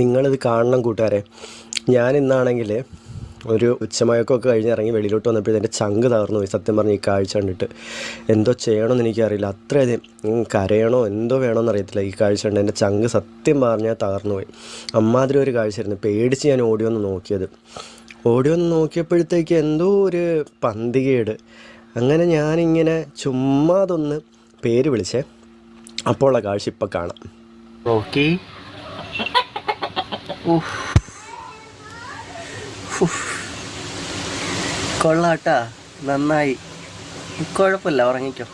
നിങ്ങളിത് കാണണം കൂട്ടുകാരെ. ഞാൻ ഇന്നാണെങ്കിൽ ഒരു ഉച്ചമയക്കമൊക്കെ കഴിഞ്ഞ് ഇറങ്ങി വെളിയിലോട്ട് വന്നപ്പോഴത്തേക്കും എൻ്റെ ചങ്ക് തകർന്നു പോയി. സത്യം പറഞ്ഞ് ഈ കാഴ്ച കണ്ടിട്ട് എന്തോ ചെയ്യണമെന്ന് എനിക്കറിയില്ല. അത്രയധികം കരയണോ എന്തോ വേണമെന്ന് അറിയത്തില്ല. ഈ കാഴ്ച കണ്ട് എൻ്റെ ചങ്ക് സത്യം പറഞ്ഞാൽ തകർന്നു പോയി. അമ്മാതിരി ഒരു കാഴ്ചയായിരുന്നു. പേടിച്ച് ഞാൻ ഓടി വന്ന് നോക്കിയത്. ഓടി വന്ന് നോക്കിയപ്പോഴത്തേക്ക് എന്തോ ഒരു പന്തികേട്. അങ്ങനെ ഞാനിങ്ങനെ ചുമ്മാ അതൊന്ന് പേര് വിളിച്ചേ. അപ്പോൾ ഉള്ള കാഴ്ച ഇപ്പം കാണാം. ഓക്കെ, കൊള്ളാട്ടാ, നന്നായി, കുഴപ്പമില്ല, ഉറങ്ങിക്കോ.